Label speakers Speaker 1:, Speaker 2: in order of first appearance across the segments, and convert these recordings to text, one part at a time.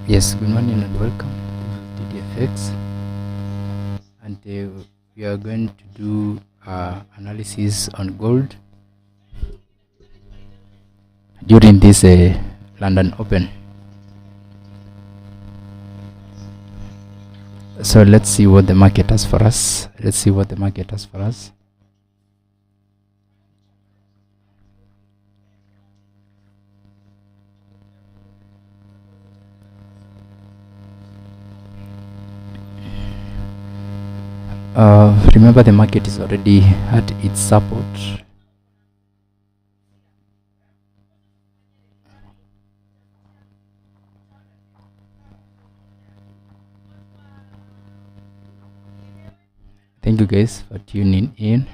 Speaker 1: Yes, good morning and welcome. This is DidyFx, and we are going to do analysis on gold during this London Open. So let's see what the market has for us. Remember, the market is already at its support. Thank you guys for tuning in.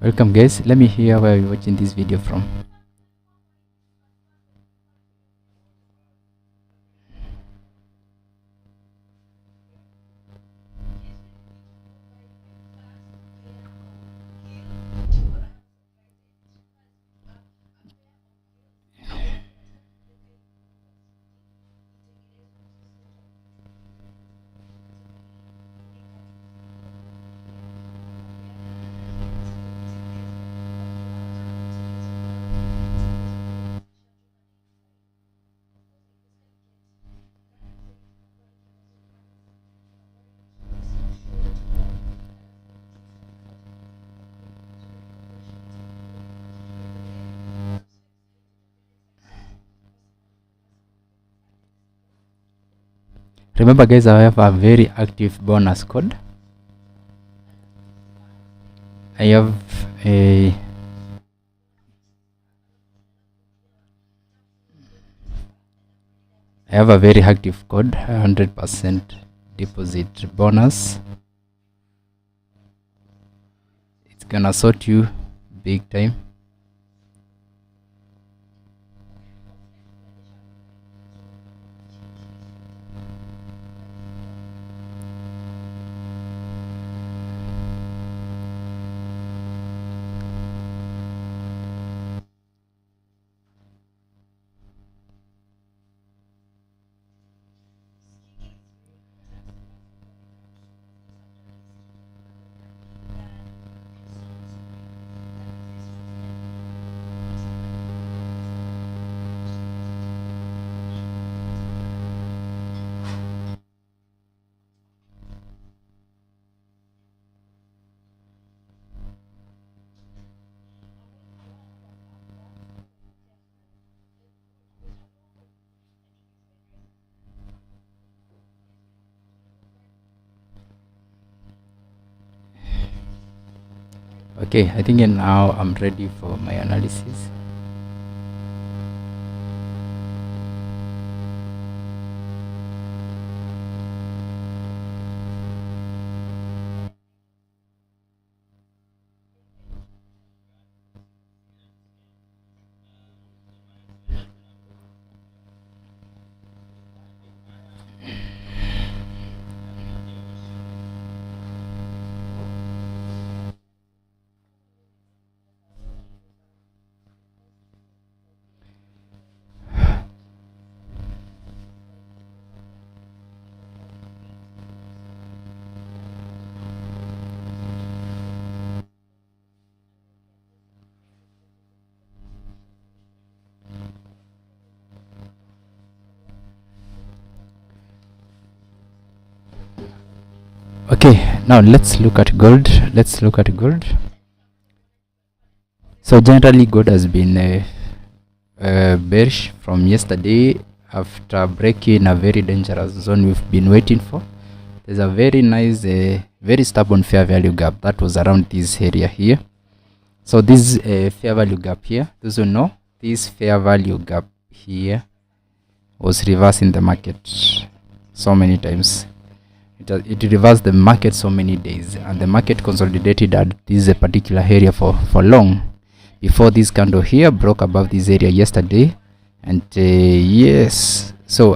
Speaker 1: Welcome guys. Let me hear where you're watching this video from. Remember guys, I have a very active bonus code. I have a very active code, 100% deposit bonus. It's gonna sort you big time. Okay, I think now I'm ready for my analysis. Okay, now let's look at gold. So generally gold has been bearish from yesterday after breaking a very dangerous zone we've been waiting for. There's a very nice very stubborn fair value gap that was around this area here. So this fair value gap here, those who know, this fair value gap here was reversing the market so many times. it reversed the market so many days, and the market consolidated at this particular area for long before this candle here broke above this area yesterday. And yes, so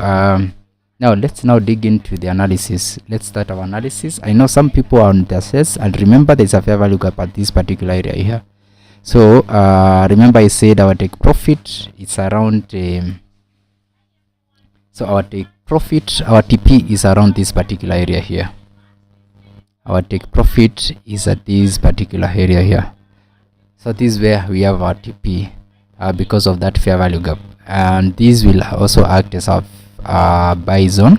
Speaker 1: now let's dig into the analysis. Let's start our analysis. I know some people are on the assess, and remember there's a fair value gap at this particular area here. So remember I said our take profit is around so our take profit, our TP is around this particular area here. Our take profit is at this particular area here. So this is where we have our TP because of that fair value gap, and this will also act as a buy zone.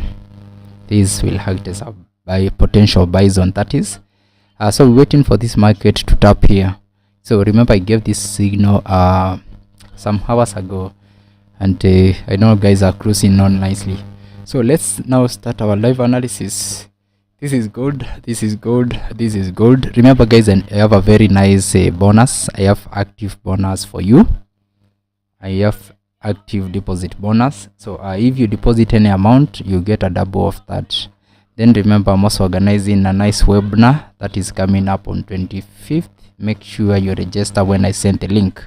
Speaker 1: This will act as a potential buy zone, that is. So we're waiting for this market to tap here. So remember I gave this signal some hours ago, and I know guys are cruising on nicely. So let's now start our live analysis. This is good, this is good, this is good. Remember guys, I have a very nice bonus. I have active bonus for you. I have active deposit bonus. So if you deposit any amount, you get a double of that. Then remember, I'm also organizing a nice webinar that is coming up on 25th. Make sure you register when I send the link.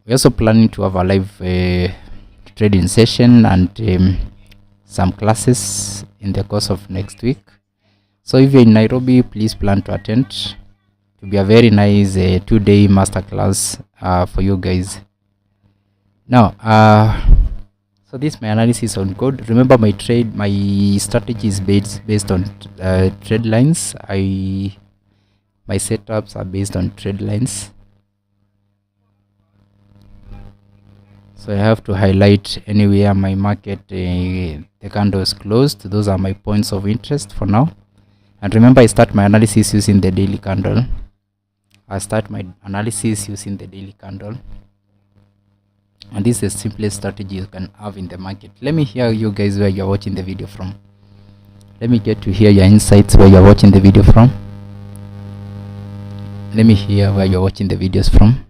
Speaker 1: We're also planning to have a live trading session and some classes in the course of next week. So if you're in Nairobi, please plan to attend. It will be a very nice 2-day masterclass for you guys. Now so this is my analysis on gold. Remember my strategy is based on trade lines. My setups are based on trade lines. So I have to highlight anywhere my market the candle is closed. Those are my points of interest for now. And remember, I start my analysis using the daily candle. And this is the simplest strategy you can have in the market. Let me hear you guys where you're watching the video from. Let me get to hear your insights where you're watching the video from. Let me hear where you're watching the videos from.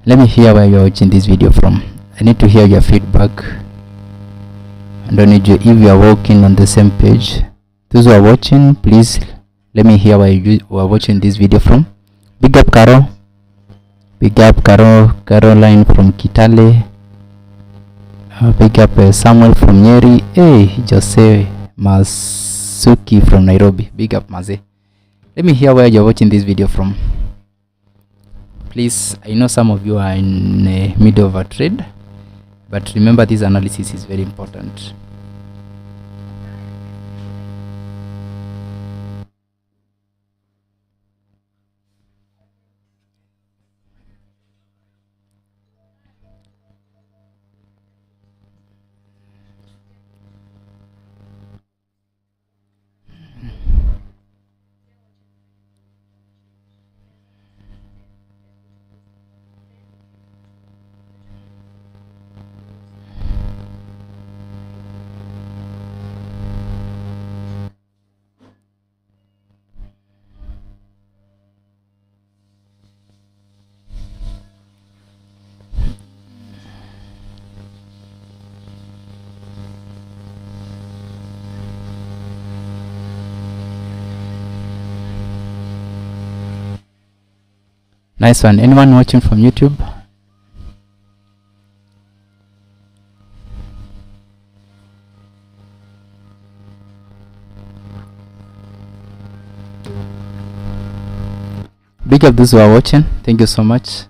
Speaker 1: Let me hear where you're watching this video from. I need to hear your feedback. I don't need you if you are working on the same page. Those who are watching, please let me hear where you are watching this video from. Big up Caro. Big up Caroline from Kitale. Big up Samuel from Nyeri. Hey, Jose Masuki from Nairobi. Big up Maze. Let me hear where you're watching this video from. Please, I know some of you are in the middle of a trade, but remember this analysis is very important. Nice one. Anyone watching from YouTube? Big up those who are watching. Thank you so much.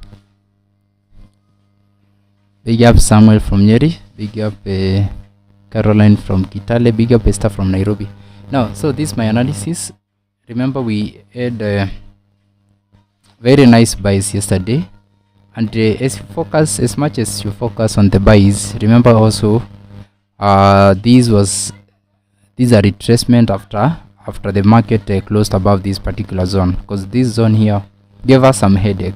Speaker 1: Big up Samuel from Nyeri. Big up Caroline from Kitale. Big up Esther from Nairobi. Now, so this is my analysis. Remember we had very nice buys yesterday, and as much as you focus on the buys, remember also these are retracement after the market closed above this particular zone, because this zone here gave us some headache.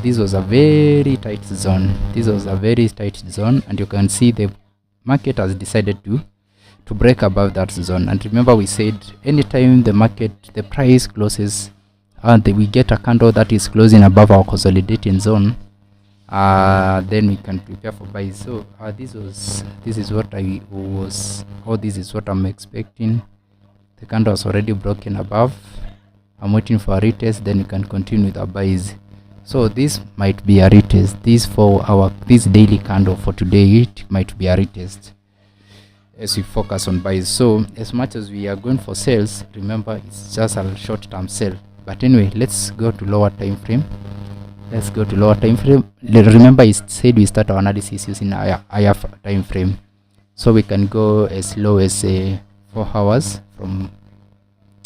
Speaker 1: This was a very tight zone. And you can see the market has decided to break above that zone. And remember we said anytime the price closes and we get a candle that is closing above our consolidating zone, then we can prepare for buys. So this is what this is what I'm expecting. The candle was already broken above. I'm waiting for a retest, then we can continue with our buys. So this might be a retest. This daily candle for today, it might be a retest as we focus on buys. So as much as we are going for sales, remember it's just a short-term sale. But anyway, let's go to lower time frame. Remember, I said we start our analysis using higher time frame, so we can go as low as 4 hours. From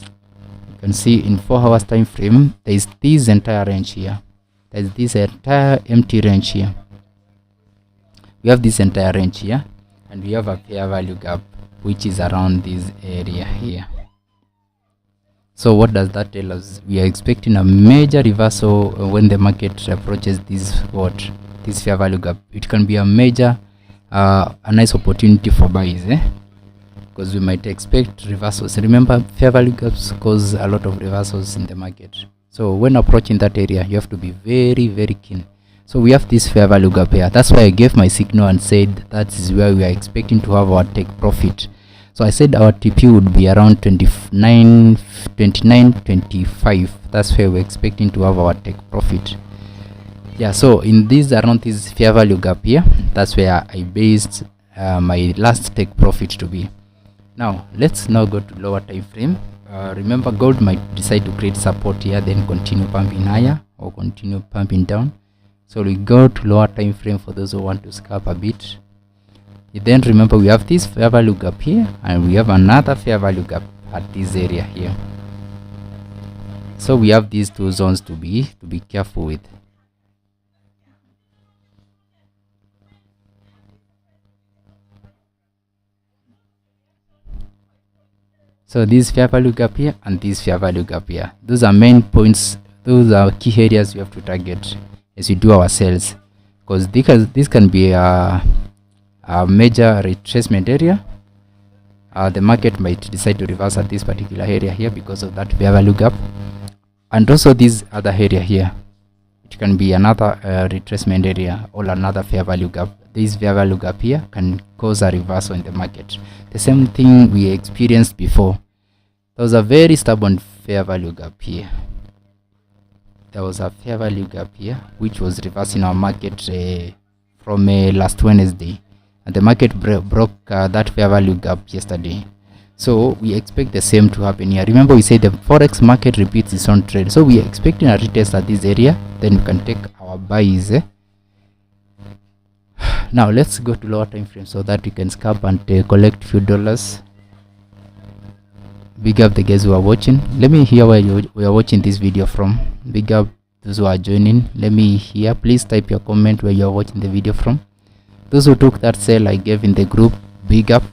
Speaker 1: you can see in 4 hours time frame, there is this entire range here. There is this entire empty range here. We have this entire range here, and we have a fair value gap which is around this area here. So what does that tell us? We are expecting a major reversal when the market approaches this fair value gap. It can be a major a nice opportunity for buys, because we might expect reversals. Remember, fair value gaps cause a lot of reversals in the market. So when approaching that area, you have to be very, very keen. So we have this fair value gap here. That's why I gave my signal and said that is where we are expecting to have our take profit. So I said our TP would be around 29.25. That's where we're expecting to have our take profit. Yeah, so in this, around this fair value gap here, that's where I based my last take profit to be. Now let's now go to lower time frame. Remember, gold might decide to create support here, then continue pumping higher or continue pumping down. So we go to lower time frame for those who want to scalp a bit. Then remember, we have this fair value gap here, and we have another fair value gap at this area here. So we have these two zones to be careful with. So this fair value gap here and this fair value gap here, those are main points. Those are key areas we have to target as we do our sales, because this can be a major retracement area. The market might decide to reverse at this particular area here because of that fair value gap, and also this other area here, it can be another retracement area or another fair value gap. This fair value gap here can cause a reversal in the market. The same thing we experienced before. There was a very stubborn fair value gap here. There was a fair value gap here which was reversing our market from last Wednesday, and the market broke that fair value gap yesterday. So we expect the same to happen here. Remember, we said the forex market repeats its own trade, so we are expecting a retest at this area, then we can take our buys. Now let's go to lower time frame so that we can scalp and collect few dollars. Big up the guys who are watching. Let me hear where you are watching this video from. Big up those who are joining. Let me hear. Please type your comment where you are watching the video from. Those who took that sale I gave in the group, big up.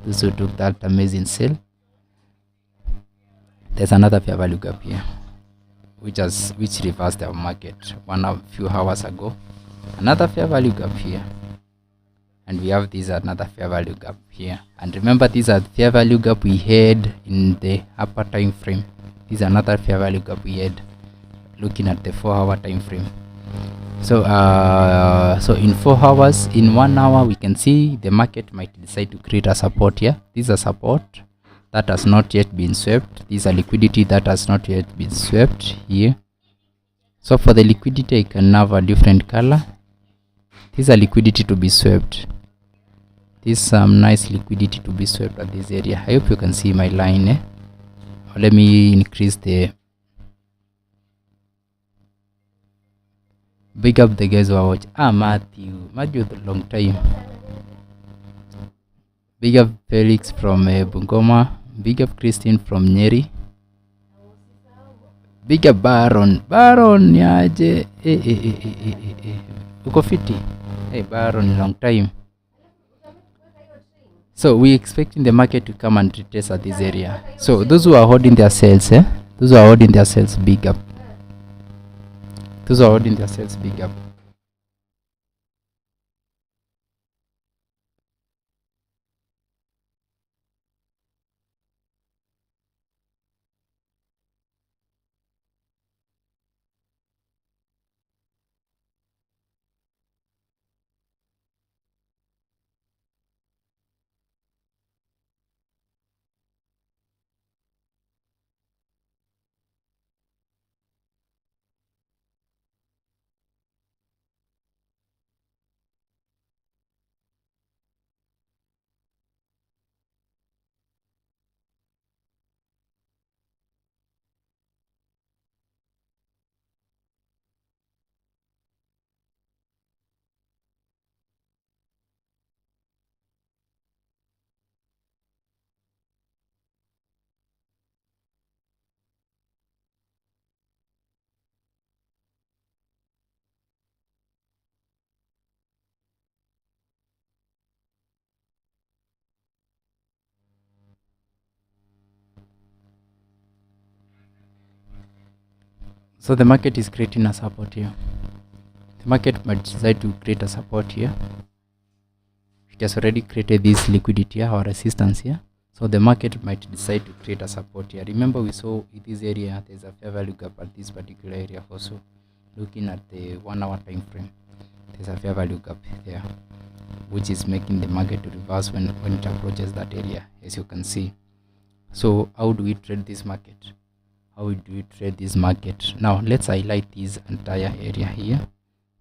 Speaker 1: Those who took that amazing sale. There's another fair value gap here, which reversed our market a few hours ago. Another fair value gap here, and we have this another fair value gap here. And remember, these are fair value gap we had in the upper time frame. This is another fair value gap we had looking at the 4-hour time frame. So so in 4 hours, in 1 hour, we can see the market might decide to create a support here. This is a support that has not yet been swept. This is a liquidity that has not yet been swept here. So for the liquidity, I can have a different color. This is a liquidity to be swept. This is some nice liquidity to be swept at this area. I hope you can see my line. Let me increase the. Big up the guys who are watching. Matthew, the long time. Big up Felix from Bungoma. Big up Christine from Nyeri. Big up Baron yaje. Uko fiti? Hey Baron, long time. So we expecting the market to come and retest at this area. So those who are holding their sales, those who are holding their sales, big up. Those who are holding their sales, big up. So the market is creating a support here. The market might decide to create a support here. It has already created this liquidity here or resistance here. So the market might decide to create a support here. Remember, we saw in this area there's a fair value gap at this particular area also. Looking at the 1 hour time frame, there's a fair value gap there, which is making the market to reverse when it approaches that area, as you can see. So how do we trade this market? How do we trade this market? Now let's highlight this entire area here,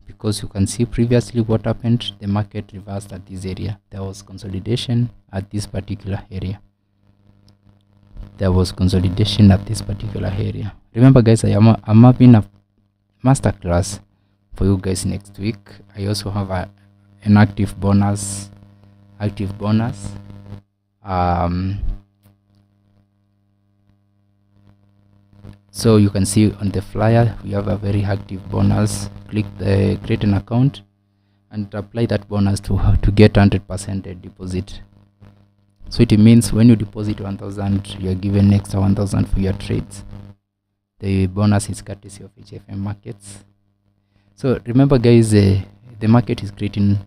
Speaker 1: because you can see previously what happened. The market reversed at this area. There was consolidation at this particular area. There was consolidation at this particular area. Remember guys, I'm having a masterclass for you guys next week. I also have an active bonus. So you can see on the flyer we have a very active bonus. Click the create an account and apply that bonus to get 100% deposit. So it means when you deposit 1,000, you are given extra 1,000 for your trades. The bonus is courtesy of HFM markets. So remember guys, the market is creating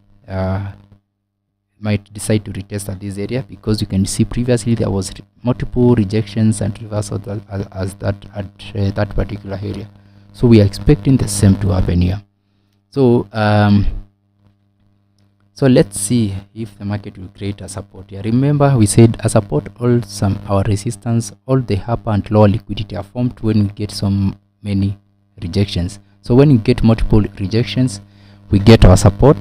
Speaker 1: might decide to retest at this area, because you can see previously there was multiple rejections and reversals at that particular area. So we are expecting the same to happen here. So so let's see if the market will create a support here. Remember, we said a support, our resistance, all the upper and lower liquidity are formed when we get so many rejections. So when you get multiple rejections, we get our support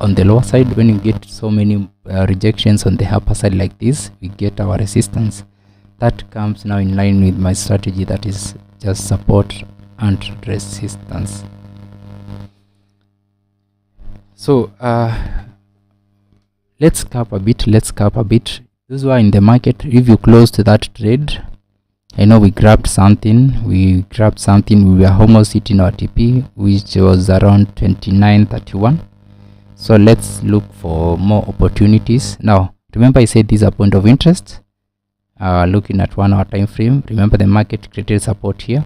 Speaker 1: on the lower side. When you get so many rejections on the upper side like this, we get our resistance. That comes now in line with my strategy, that is just support and resistance. So let's cap a bit. Those who are in the market, if you close to that trade, I know we grabbed something. We were almost hitting our TP, which was around 29.31. So let's look for more opportunities. Now remember, I said these are point of interest. Looking at 1 hour time frame, remember the market created support here.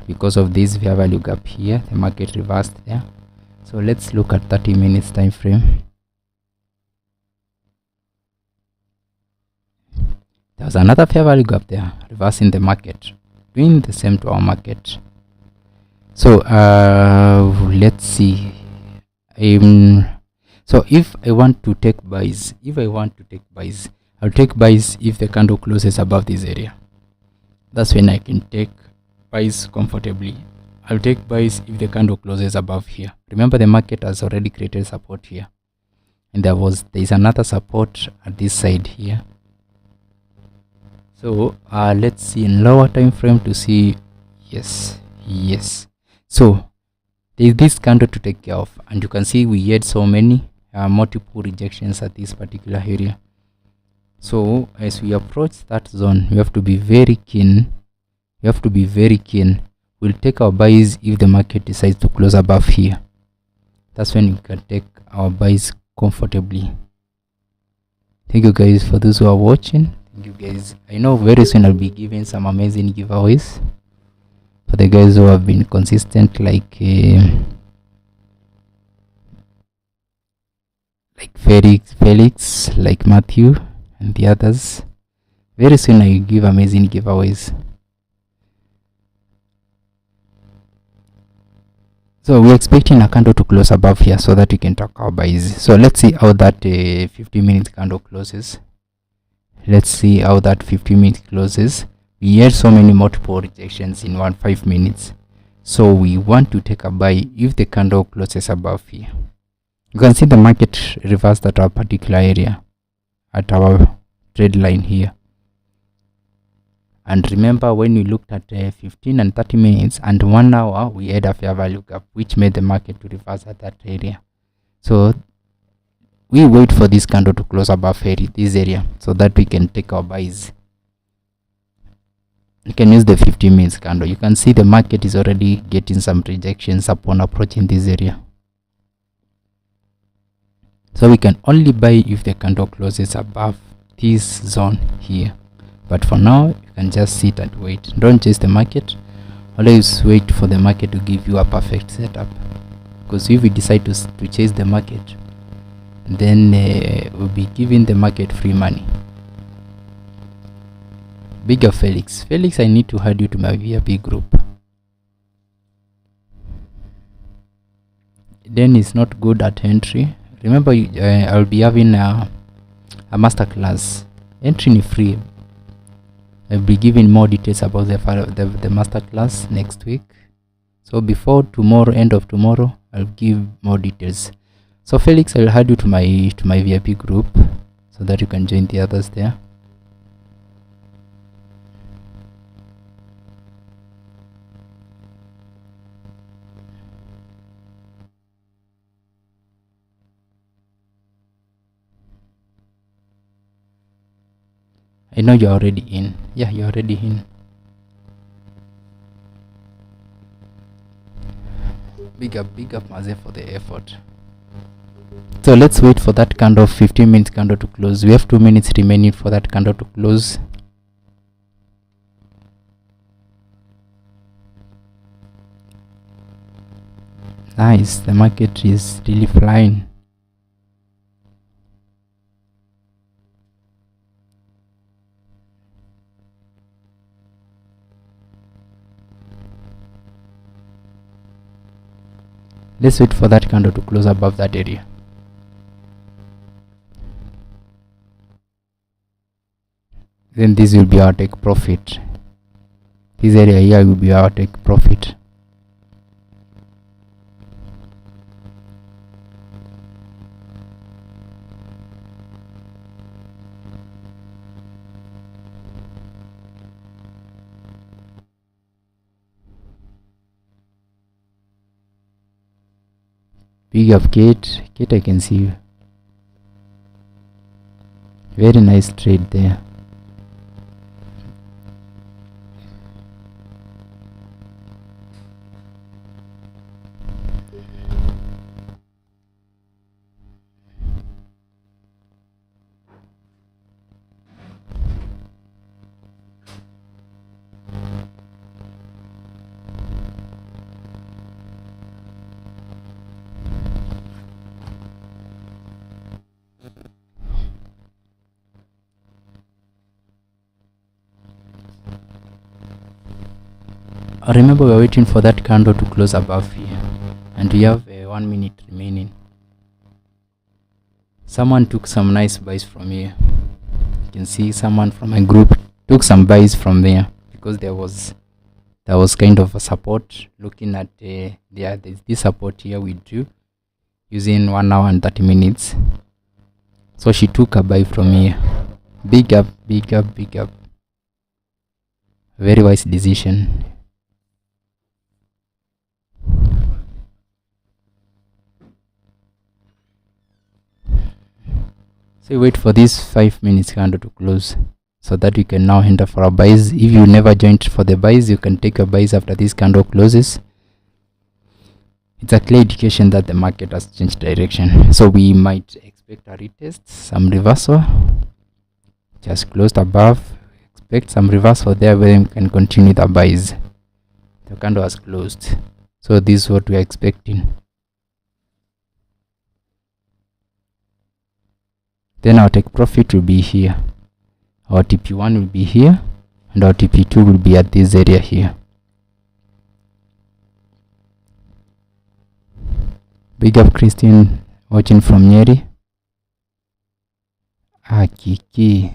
Speaker 1: Because of this fair value gap here, the market reversed there. So let's look at 30 minutes time frame. There was another fair value gap there, reversing the market, doing the same to our market. So let's see. So if I want to take buys, I'll take buys if the candle closes above this area. That's when I can take buys comfortably. I'll take buys if the candle closes above here. Remember, the market has already created support here, and there is another support at this side here. So let's see in lower time frame to see. Yes. So there is this candle to take care of, and you can see we had so many multiple rejections at this particular area. So as we approach that zone, we have to be very keen. We'll take our buys if the market decides to close above here. That's when we can take our buys comfortably. Thank you guys for those who are watching. Thank you guys. I know very soon I'll be giving some amazing giveaways for the guys who have been consistent, like Felix, like Matthew and the others. Very soon I will give amazing giveaways. So we're expecting a candle to close above here so that we can talk our buys. So let's see how that 50-minute candle closes. We had so many multiple rejections in 5 minutes. So we want to take a buy if the candle closes above here. You can see the market reversed at our particular area, at our trade line here. And remember, when we looked at 15 and 30 minutes and 1 hour, we had a fair value gap, which made the market to reverse at that area. So we wait for this candle to close above this area so that we can take our buys. You can use the 15 minutes candle. You can see the market is already getting some rejections upon approaching this area. So we can only buy if the candle closes above this zone here. But for now, you can just sit and wait. Don't chase the market. always wait for the market to give you a perfect setup, because if we decide to chase the market, then we'll be giving the market free money. Bigger Felix, I need to add you to my VIP group. Then it's not good at entry. Remember, I'll be having a masterclass. Entry is free. I'll be giving more details about the masterclass next week. So before tomorrow, end of tomorrow, I'll give more details. So Felix, I'll add you to my VIP group so that you can join the others there. I know you're already in. Yeah, you're already in. Big up Maze for the effort. So let's wait for that candle, 15 minutes candle to close. We have 2 minutes remaining for that candle to close. Nice, the market is really flying. Let's wait for that candle to close above that area. Then this will be our take profit. This area here will be our take profit. Big up Kate, I can see you. Very nice trade there. Remember, we're waiting for that candle to close above here, and we have 1 minute remaining. Someone took some nice buys from here. You can see someone from my group took some buys from there, because there was kind of a support. Looking at there's this support here we drew using 1 hour and 30 minutes. So she took a buy from here. Big up. Very wise decision. So wait for this 5 minutes candle to close so that you can now enter for our buys. If you never joined for the buys, you can take your buys after this candle closes. It's a clear indication that the market has changed direction. So we might expect a retest, some reversal. Just closed above. Expect some reversal there where we can continue the buys. The candle has closed. So this is what we are expecting. Then our take profit will be here. Our TP1 will be here, and our TP2 will be at this area here. Big up Christine, watching from Nyeri. Kiki.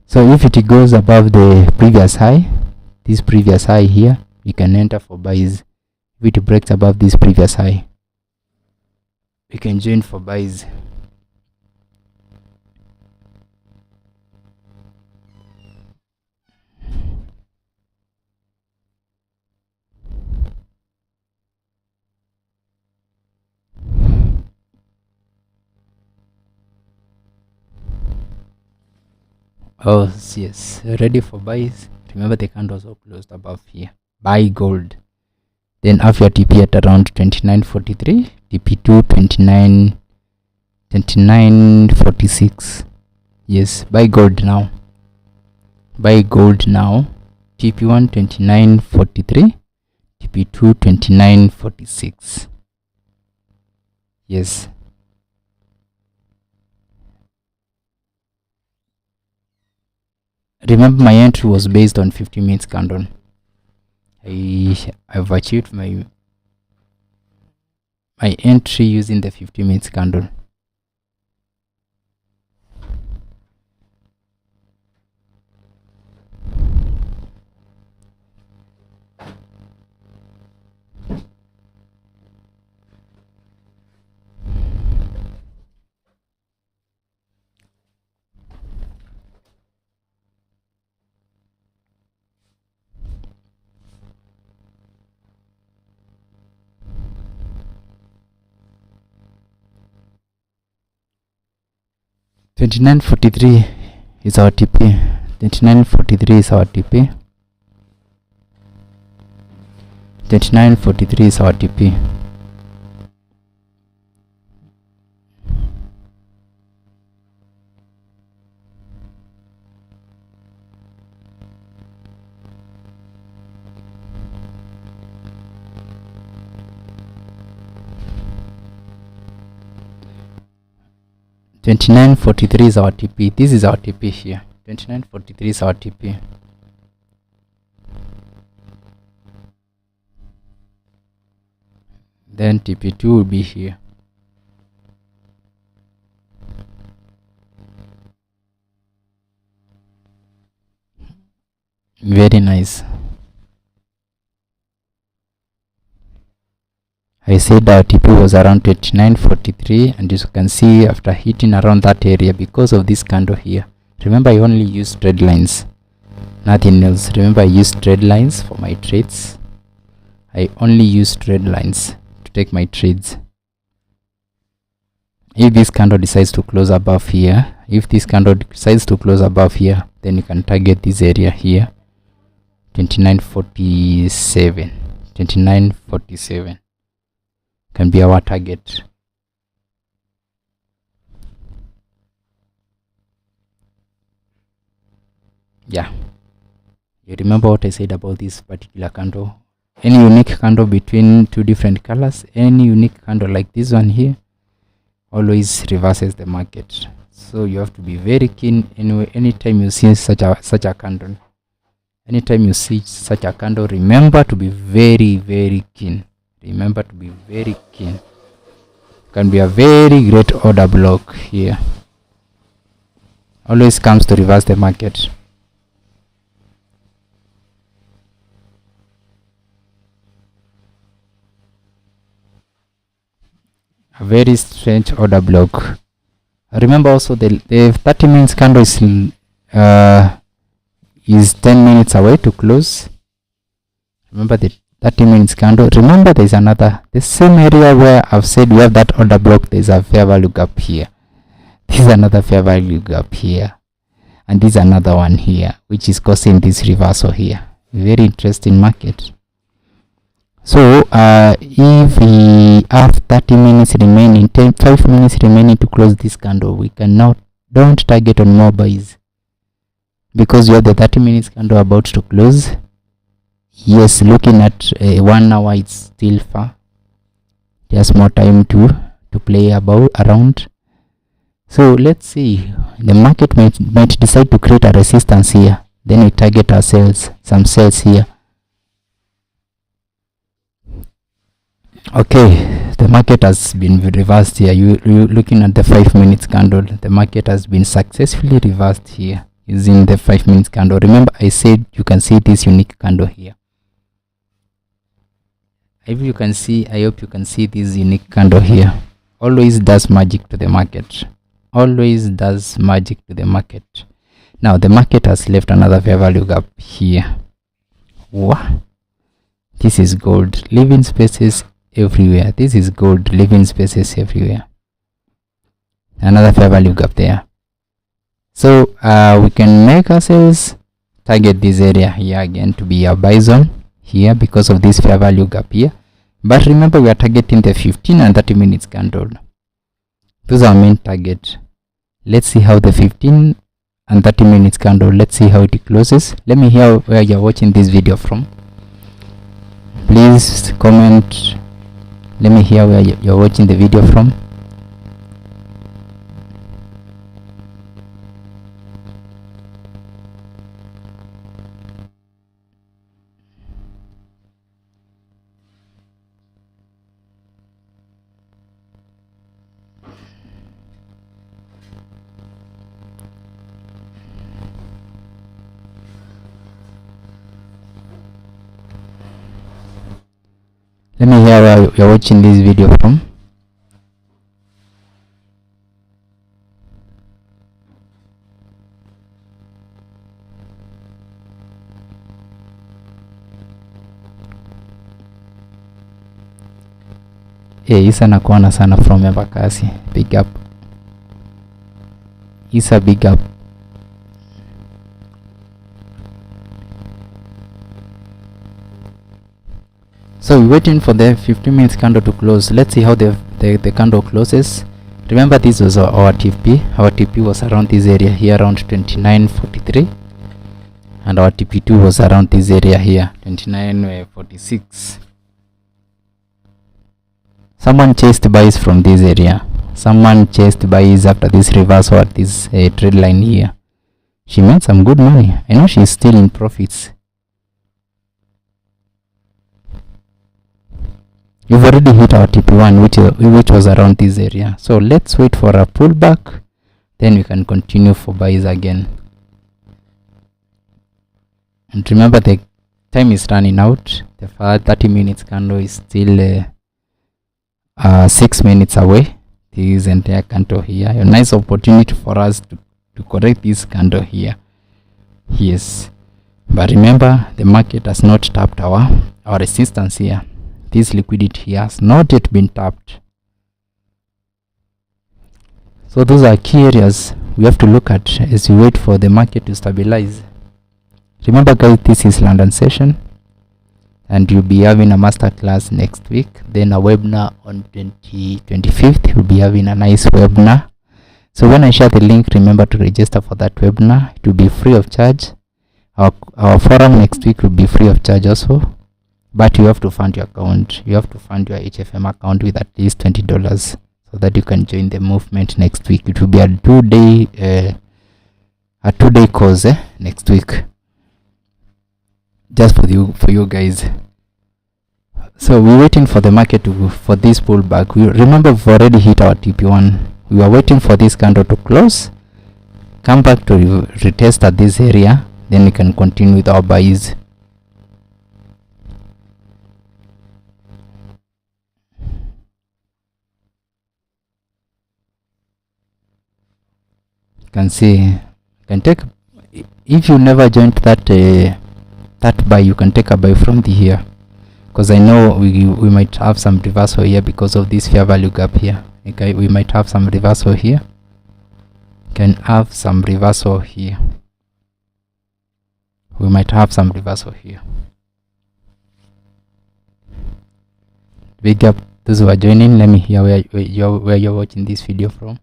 Speaker 1: So if it goes above the previous high, this previous high here, we can enter for buys. If it breaks above this previous high, we can join for buys. Oh yes, ready for buys. Remember the candles are closed above here. Buy gold. Then have your TP at around 29.43, TP2 29.46. Yes, buy gold now. Buy gold now. TP1 29.43, TP2 29.46. Yes. Remember, my entry was based on 50 minutes candle. I've achieved my entry using the 50 minutes candle. $29.43 is our TP. $29.43 is our TP. $29.43 is our TP. $29.43 is our TP. This is our TP here. $29.43 is our TP. Then TP2 will be here. Very nice. I said our TP was around 29.43, and as you can see, after hitting around that area, because of this candle here, remember I only use trade lines, nothing else. Remember, I use trade lines for my trades. I only use trade lines to take my trades. If this candle decides to close above here, then you can target this area here, 29.47 can be our target. Yeah, you remember what I said about this particular candle? Any unique candle between two different colors, any unique candle like this one here, always reverses the market. So you have to be very keen. Anyway, anytime you see such a candle, remember to be very keen. Remember to be very keen. Can be a very great order block here. Always comes to reverse the market. A very strange order block. Remember also the 30 minutes candle is 10 minutes away to close. Remember the 30 minutes candle. Remember there is the same area where I've said we have that order block. There is a fair value gap here. This is another fair value gap here, and this is another one here, which is causing this reversal here. Very interesting market. So if we have 30 minutes remaining, 5 minutes remaining to close this candle, we can now don't target on more buys, because you have the 30 minutes candle about to close. Yes, looking at 1 hour, it's still far. There's more time to play around. So let's see, the market might decide to create a resistance here. Then we target ourselves, some sales here. Okay, the market has been reversed here. You looking at the 5 minutes candle, the market has been successfully reversed here using the 5 minutes candle. Remember, I said you can see this unique candle here. If you can see, I hope you can see this unique candle here. Always does magic to the market. Always does magic to the market. Now the market has left another fair value gap here. Wow, this is gold, leaving spaces everywhere. This is gold, leaving spaces everywhere. Another fair value gap there. So we can make ourselves target this area here again to be a buy zone here because of this fair value gap here. But remember, we are targeting the 15 and 30 minutes candle. Those are our main target. Let's see how the 15 and 30 minutes candle, let's see how it closes. Let me hear where you're watching this video from. Please comment. Let me hear where you're watching the video from. Let me hear where you're watching this video from. Isa nakuona sana from Embakasi. Big up. Isa, big up. So we're waiting for the 15 minutes candle to close. Let's see how the candle closes. Remember, this was our TP. Our TP was around this area here, around 29.43, and our TP2 was around this area here, 29.46. Someone chased buys from this area. Someone chased buys after this reversal at this trade line here. She made some good money. I know she's still in profits. You've already hit our TP1, which was around this area. So let's wait for a pullback, then we can continue for buys again. And remember, the time is running out. The 30 minutes candle is still 6 minutes away. This entire candle here, a nice opportunity for us to correct this candle here. Yes, but remember, the market has not tapped our resistance here. This liquidity here has not yet been tapped. So those are key areas we have to look at as we wait for the market to stabilize. Remember guys, this is London session, and you'll be having a master class next week, then a webinar on 25th. You'll be having a nice webinar. So when I share the link, remember to register for that webinar. It will be free of charge. Our forum next week will be free of charge also. But you have to fund your account. You have to fund your HFM account with at least $20 so that you can join the movement next week. It will be a two-day course next week, just for you guys. So we're waiting for the market for this pullback. Remember, we've already hit our TP1. We are waiting for this candle to close, come back to retest at this area, then we can continue with our buys. Can see, can take, if you never joined that buy, you can take a buy from the here, because I know we might have some reversal here because of this fair value gap here. Okay, we might have some reversal here, can have some reversal here, we might have some reversal here. Big up those who are joining. Let me hear where you're watching this video from.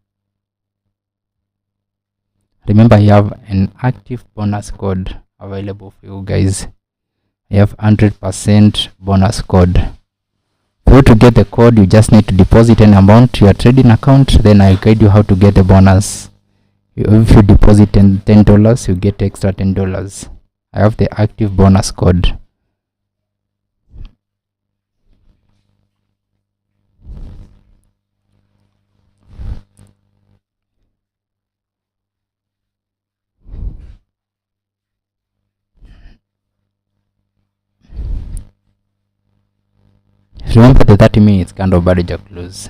Speaker 1: Remember, I have an active bonus code available for you guys. I have 100% bonus code. For you to get the code, you just need to deposit an amount to your trading account, then I'll guide you how to get the bonus. If you deposit $10, you get extra $10. I have the active bonus code. Remember, the 30 minutes candle barrier close.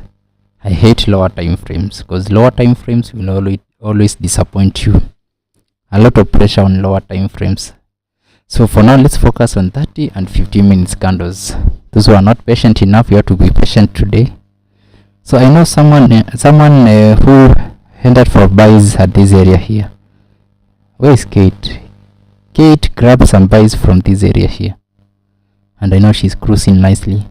Speaker 1: I hate lower time frames because lower time frames will always disappoint you. A lot of pressure on lower time frames. So for now, let's focus on 30 and 15 minutes candles. Those who are not patient enough, you have to be patient today. So I know someone who entered for buys at this area here. Where is Kate? Kate, grab some buys from this area here, and I know she's cruising nicely.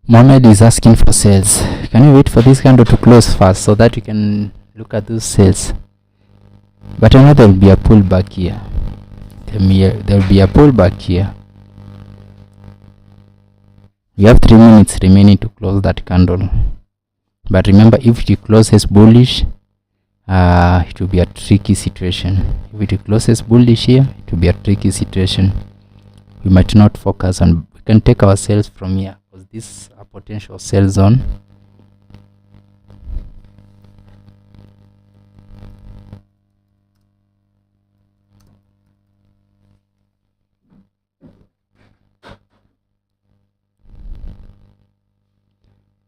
Speaker 1: Mohamed is asking for sales. Can you wait for this candle to close first so that you can look at those sales? But I know there will be a pullback here. There will be a pullback here. You have 3 minutes remaining to close that candle. But remember, if it closes bullish, it will be a tricky situation. If it closes bullish here, it will be a tricky situation. We might not focus on. We can take our sales from here because this is a potential sell zone.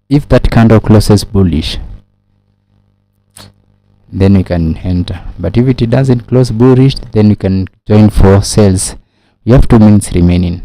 Speaker 1: If that candle closes bullish, then we can enter. But if it doesn't close bullish, then we can join for sales. We have 2 minutes remaining.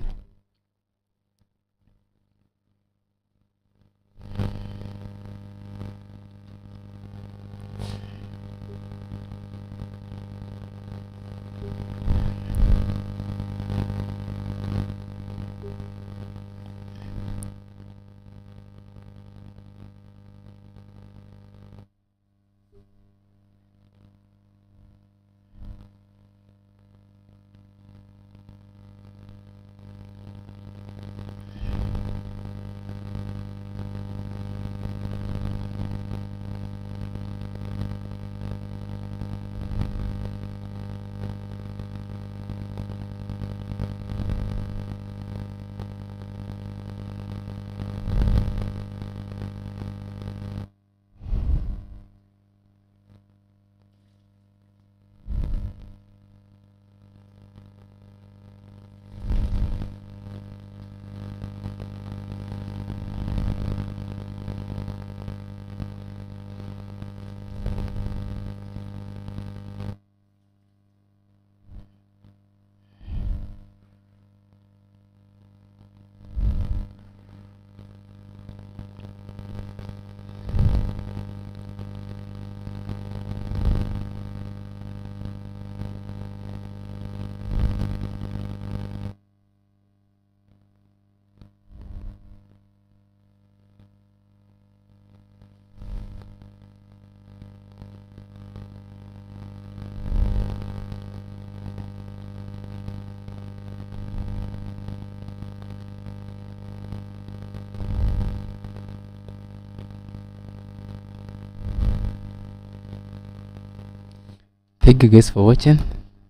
Speaker 1: Thank you guys for watching.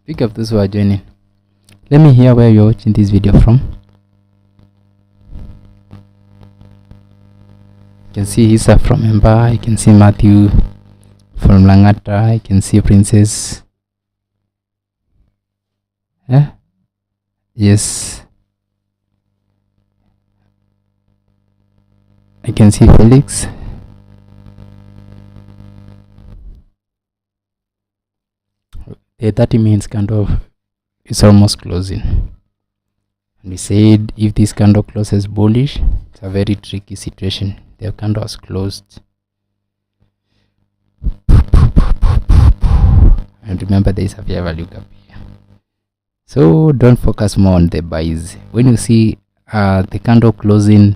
Speaker 1: Pick up those who are joining. Let me hear where you're watching this video from. You can see Isa from Emba. I can see Matthew from Langata. I can see Princess. Yes. I can see Felix. The 30 minutes candle is almost closing. And we said if this candle closes bullish, it's a very tricky situation. The candle has closed. And remember, there is a fair value gap here. So don't focus more on the buys. When you see the candle closing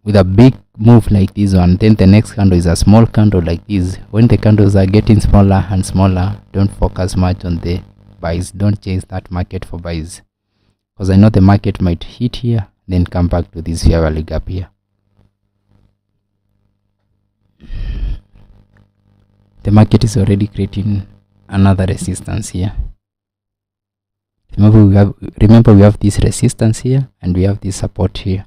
Speaker 1: with a big move like this one, then the next candle is a small candle like this. When the candles are getting smaller and smaller, don't focus much on the buys. Don't chase that market for buys, because I know the market might hit here, then come back to this fair value gap here. The market is already creating another resistance here. Remember we have this resistance here and we have this support here.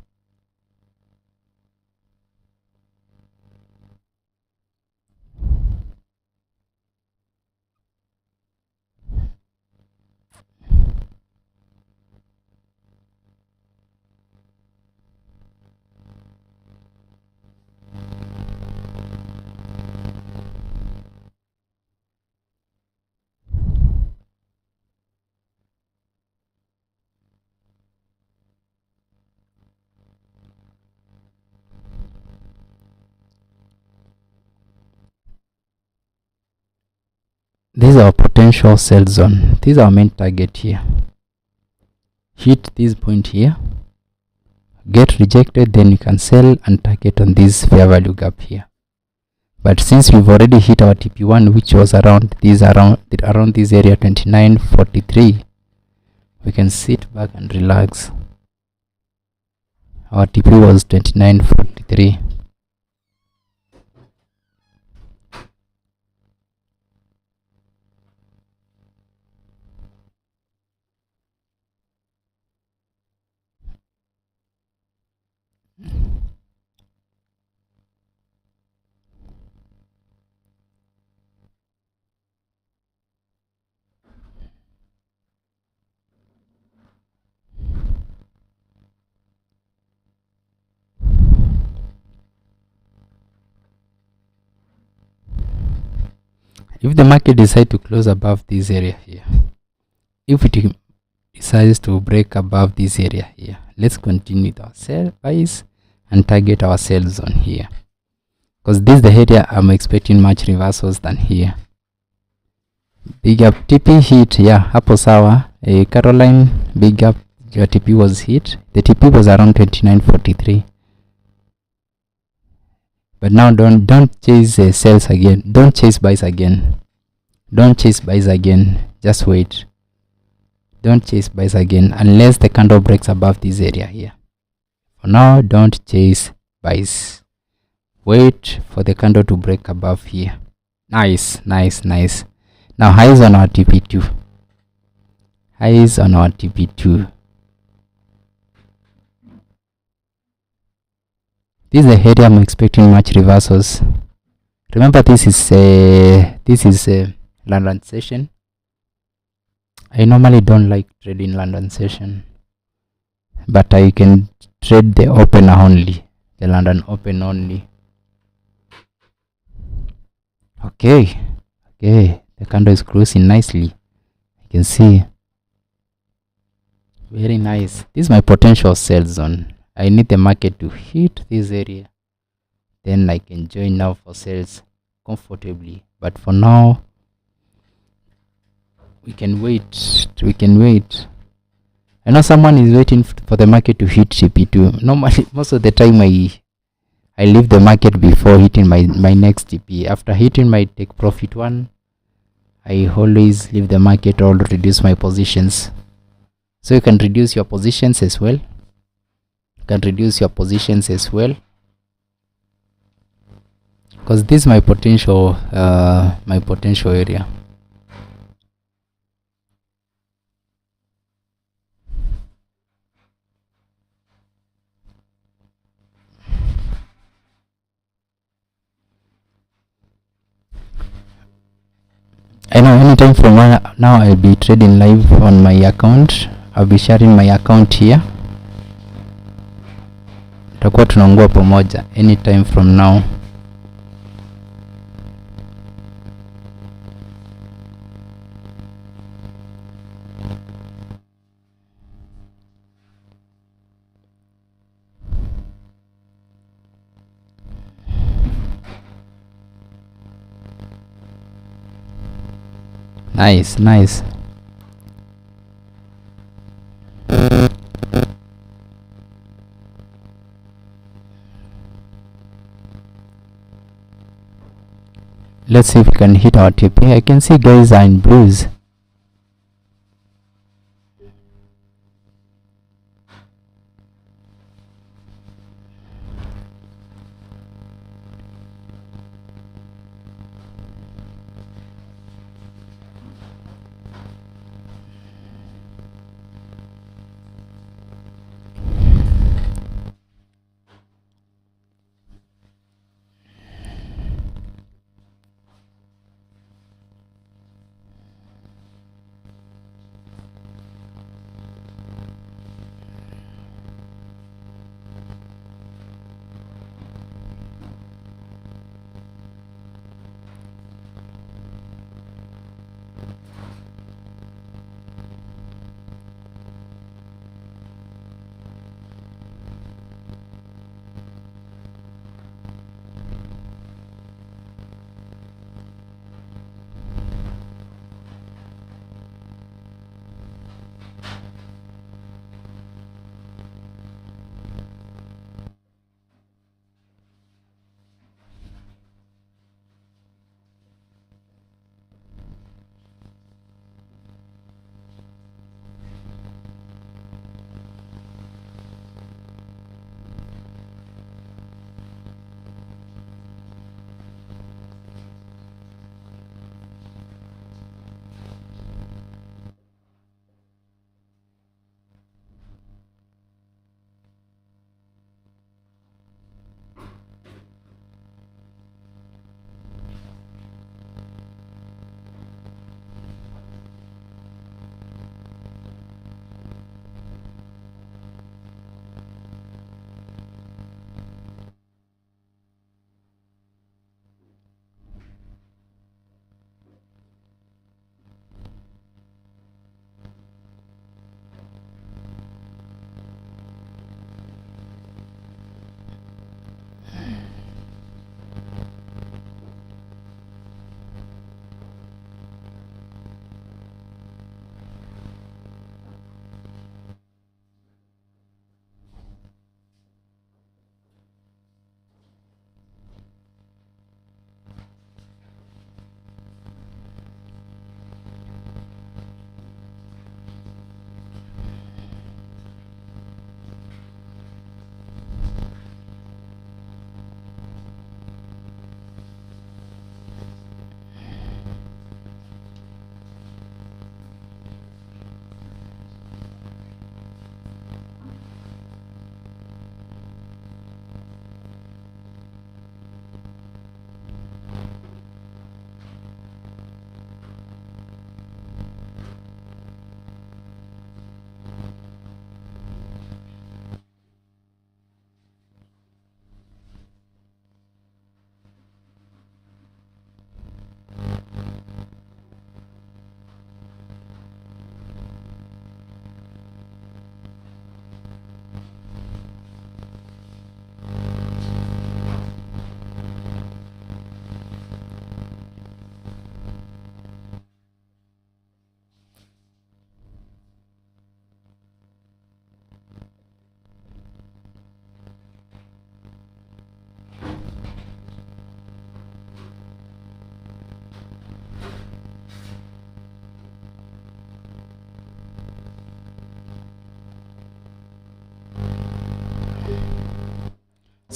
Speaker 1: This is our potential sell zone. This is our main target here. Hit this point here, get rejected, then you can sell and target on this fair value gap here. But since we've already hit our TP1, which was around this area 29.43, we can sit back and relax. Our TP was 29.43. If the market decides to close above this area here, if it decides to break above this area here, let's continue with our sell buys and target our sell zone here, because this is the area I'm expecting much reversals than here. Big up TP hit, yeah, hapo sawa. Caroline, big up, your TP was hit. The TP was around 29.43. But now don't chase sells again. Don't chase buys again. Don't chase buys again. Just wait. Don't chase buys again unless the candle breaks above this area here. For now, don't chase buys. Wait for the candle to break above here. Nice. Now highs on our TP2. Highs on our TP2. This is the area I'm expecting much reversals. Remember, this is a London session. I normally don't like trading London session, but I can trade the open only, the London open only. Okay, the candle is closing nicely. You can see, very nice. This is my potential sell zone. I need the market to hit this area, then I can join now for sales comfortably. But for now, we can wait. I know someone is waiting for the market to hit TP2. Normally, most of the time I leave the market before hitting my next TP. After hitting my take profit one, I always leave the market or reduce my positions. So you can reduce your positions as well. Because this is my potential area. I know anytime from now I'll be trading live on my account. I'll be sharing my account here. Tutakuwa tunaongea pamoja anytime from now. Nice. Let's see if we can hit our TP. I can see guys are in blues.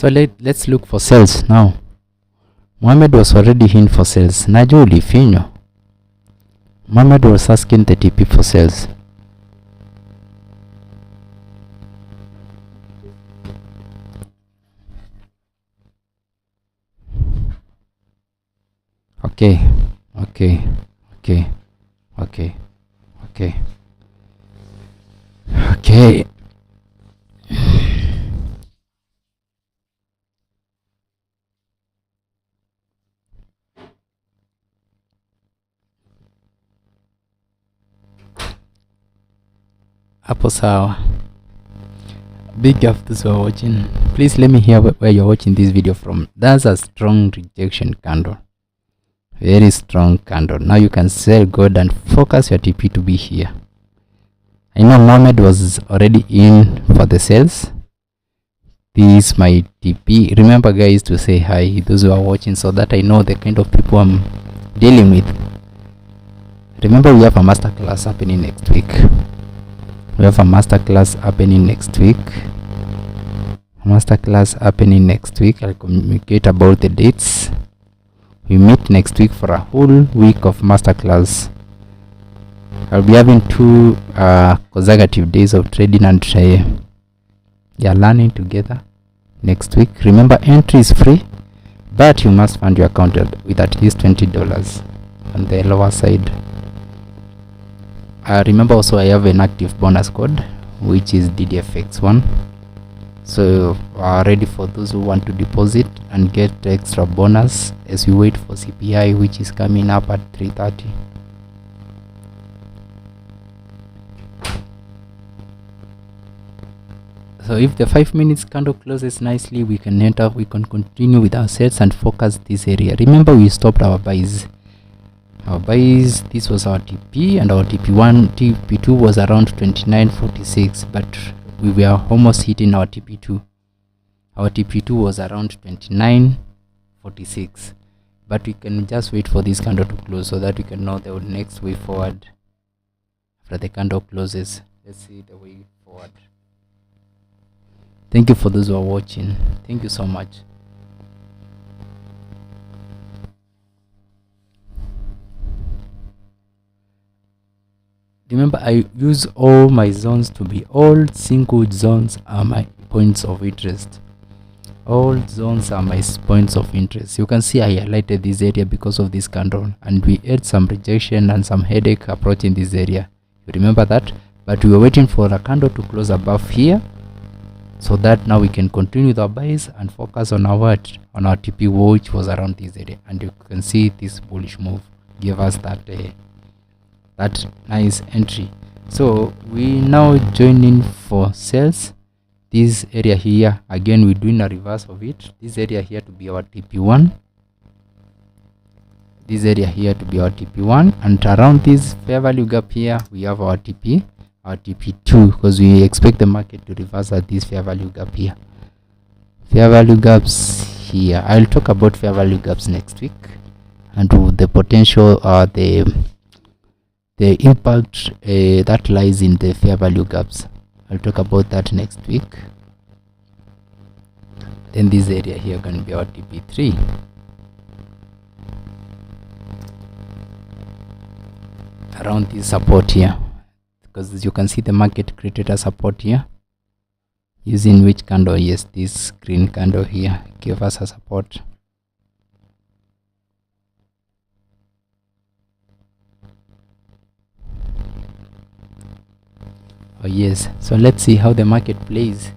Speaker 1: So let's look for sales now. Mohammed was already in for sales. Najua ulifinywa. Mohammed was asking the TP for sales. Okay. Hapo sawa. Big up those who are watching. Please let me hear where you're watching this video from. That's a strong rejection candle. Very strong candle. Now you can sell gold and focus your TP to be here. I know Mohammed was already in for the sales. This is my TP. Remember guys to say hi, those who are watching, so that I know the kind of people I'm dealing with. Remember we have a masterclass happening next week. I'll communicate about the dates. We meet next week for a whole week of masterclass. I'll be having 2 consecutive days of trading and learning together next week. Remember, entry is free, but you must fund your account with at least $20 on the lower side. Remember also I have an active bonus code, which is DidyFx1. So ready for those who want to deposit and get extra bonus as we wait for CPI, which is coming up at 3:30. So if the 5 minutes candle closes nicely, we can continue with our sets and focus this area. Remember we stopped our buys. This was our TP, and our TP1, TP2 was around 29.46, but we were almost hitting our TP2. Our TP2 was around 29.46, but we can just wait for this candle to close so that we can know the next way forward after the candle closes. Let's see the way forward. Thank you for those who are watching. Thank you so much. Remember, I use all my zones to be all single zones are my points of interest. All zones are my points of interest. You can see I highlighted this area because of this candle, and we had some rejection and some headache approaching this area. You remember that? But we were waiting for a candle to close above here, so that now we can continue with our buys and focus on our TP, which was around this area. And you can see this bullish move give us that nice entry. So we now join in for sales. This area here, again we're doing a reverse of it. This area here to be our TP1, this area here to be our TP1, and around this fair value gap here we have our TP2, because we expect the market to reverse at this fair value gap here. Fair value gaps here, I'll talk about fair value gaps next week, and the potential the impact that lies in the fair value gaps. I'll talk about that next week. Then this area here can be our TP3. Around this support here, because as you can see the market created a support here, using which candle? Yes, this green candle here gave us a support. Oh yes, so let's see how the market plays.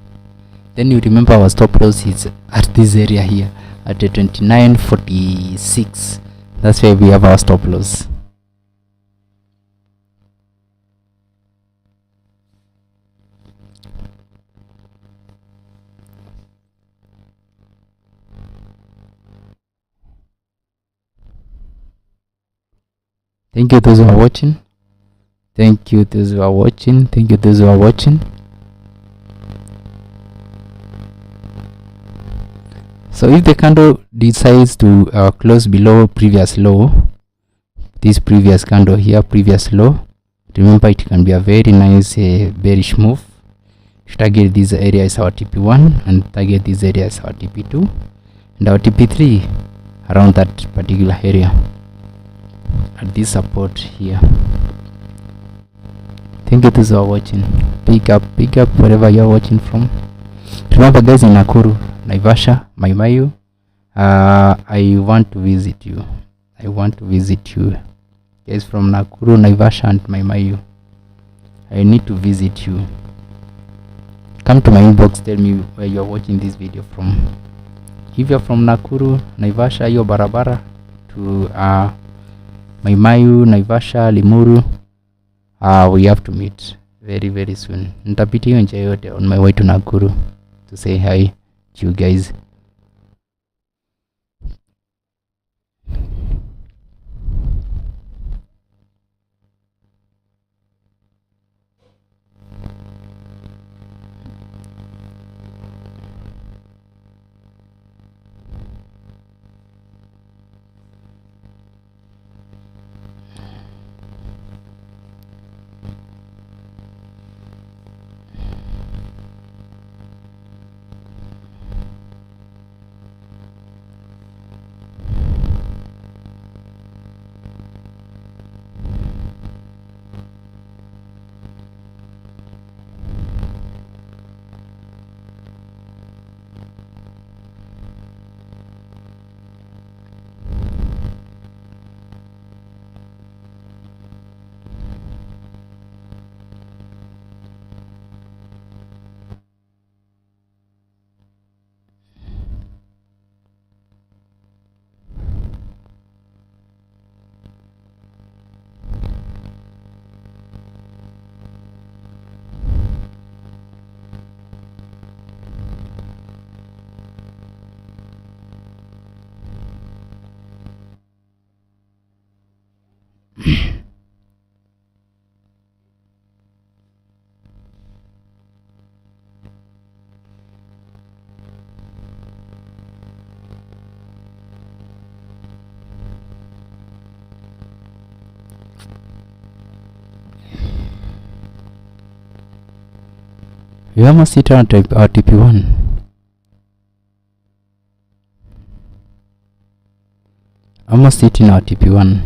Speaker 1: Then you remember our stop loss is at this area here at the 29.46. That's where we have our stop loss. Thank you those who are watching. Thank you those who are watching. Thank you those who are watching. So if the candle decides to close below previous low, this previous candle here, previous low, remember it can be a very nice bearish move. target this area is our TP1 and target this area is our TP2 and our TP3 around that particular area at this support here. Thank you those who are watching. Pick up wherever you are watching from. Remember guys, in Nakuru, Naivasha, Maimayu, I want to visit you. Guys from Nakuru, Naivasha and Maimayu, I need to visit you. Come to my inbox, tell me where you are watching this video from. If you are from Nakuru, Naivasha, hiyo barabara to Maimayu, Naivasha, Limuru, we have to meet very soon. Nitapitia njia yote on my way to Nakuru to say hi to you guys. We almost hit our TP1. Almost hitting our TP1.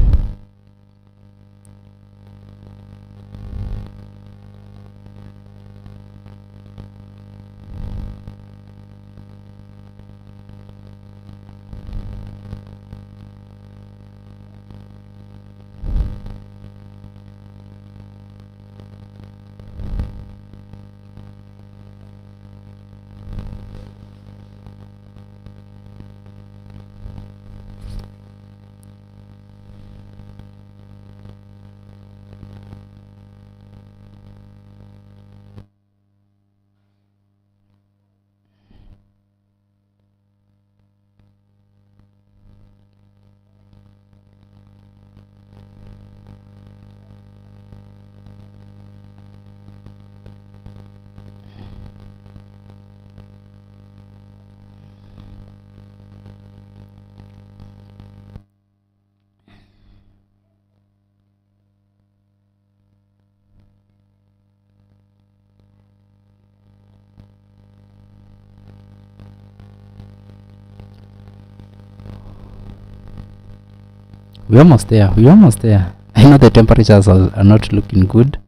Speaker 1: We're almost there. I know the temperatures are not looking good,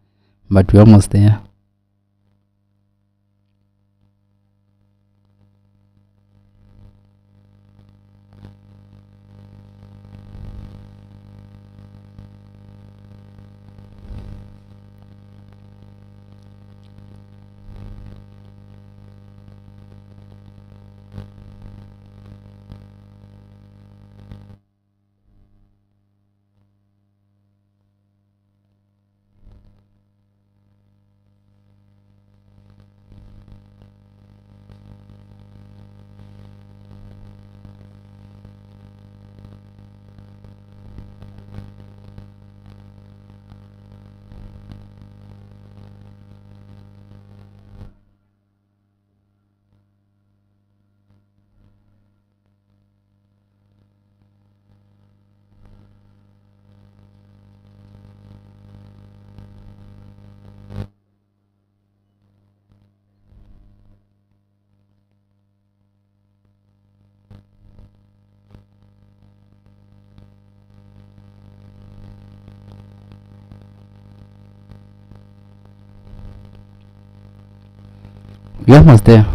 Speaker 1: but we're almost there. We're almost there.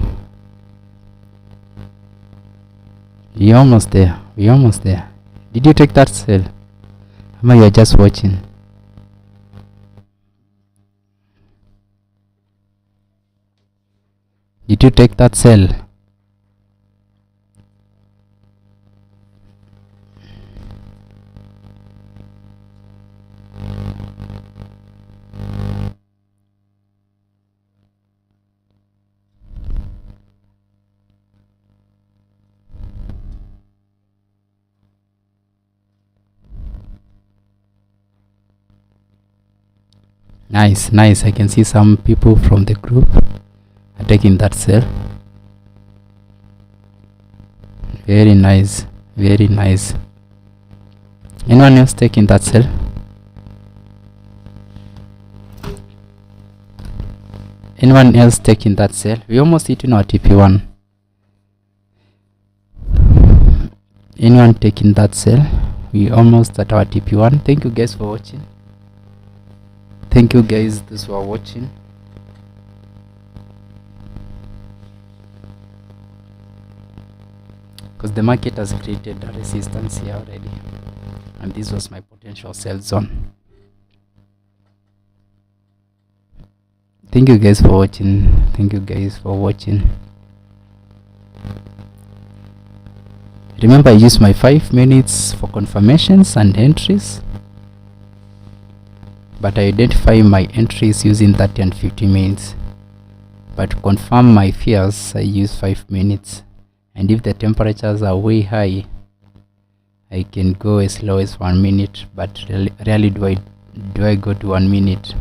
Speaker 1: We're almost there. We're almost there. Did you take that sell? Or you're just watching? Did you take that sell? Nice, nice. I can see some people from the group are taking that sell. Very nice, very nice. Anyone else taking that sell? Anyone else taking that sell? We almost hitting our TP1. Anyone taking that sell? We almost at our TP1. Thank you guys for watching. Thank you guys those who are watching. Because the market has created a resistance here already, and this was my potential sell zone. Thank you guys for watching. Thank you guys for watching. Remember, I use my 5 minutes for confirmations and entries, but I identify my entries using 30 and 50 minutes. But to confirm my fears, I use 5 minutes. And if the temperatures are way high, I can go as low as 1 minute, but rarely do I go to 1 minute.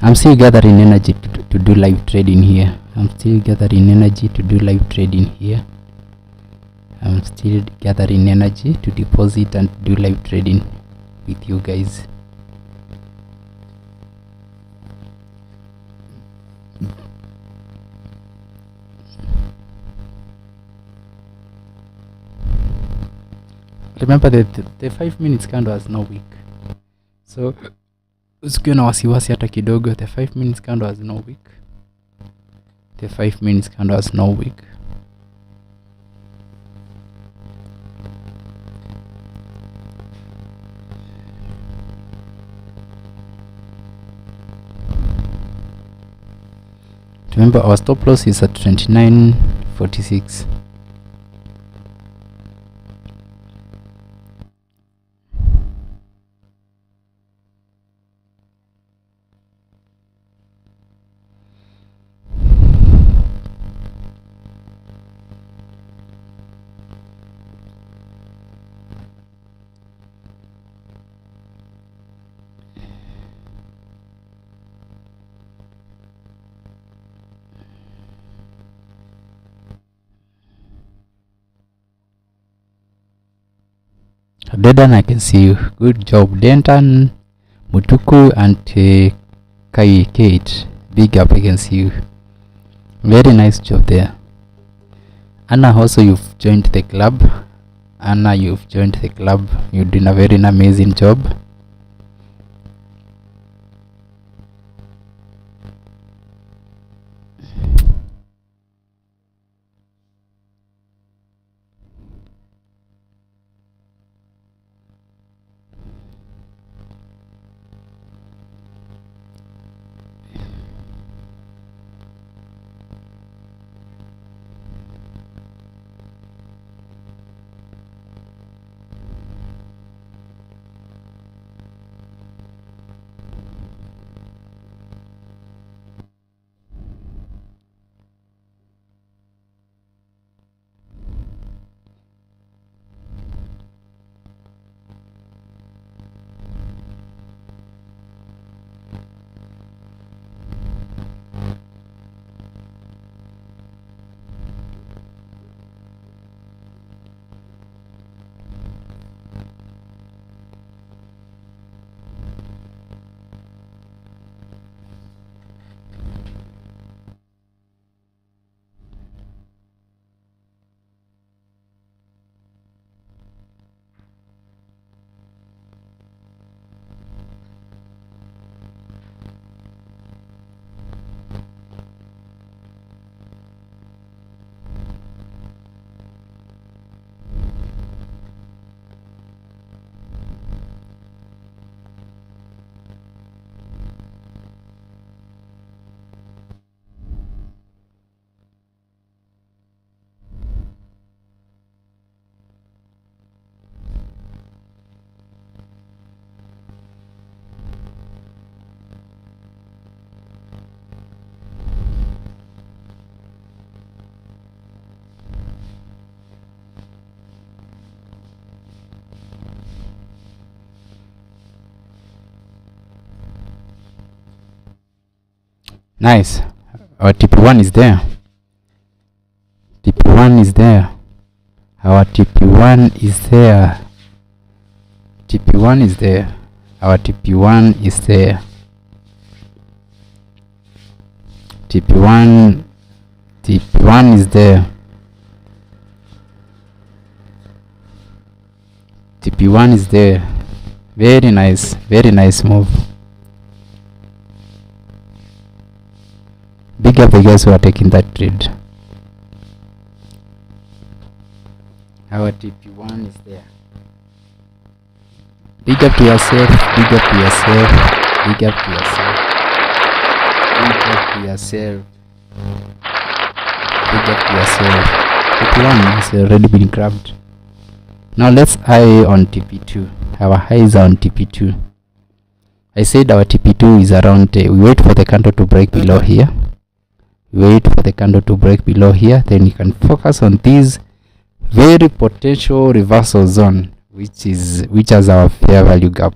Speaker 1: I'm still gathering energy to do live trading here. I'm still gathering energy to do live trading here. I'm still gathering energy to deposit and do live trading with you guys. Remember the 5 minutes candle has no wick, so usikiwe na wasiwasi hata kidogo. The 5 minutes candle has no wick. The 5 minutes candle has no wick. Remember, our stop loss is at 29.46. Dedan, I can see you. Good job, Denton, Mutuku, and Kai Kate. Big up, I can see you. Very nice job there. Anna, also you've joined the club. Anna, you've joined the club. You're doing a very amazing job. Nice. Our TP1 is there. TP1 is there. Our TP1 is there. TP1 is there. Our TP1 is there. TP1 is there. TP1 is there. Very nice move. Big up the guys who are taking that trade. Our TP1 is there. Big up to yourself. Big up to yourself. Big up to yourself. Big up to yourself. Big up to yourself. TP1 has already been grabbed. Now let's eye on TP2. Our highs are on TP2. I said our TP2 is around. We wait for the candle to break below here. Wait for the candle to break below here. Then you can focus on these very potential reversal zone, which has our fair value gap.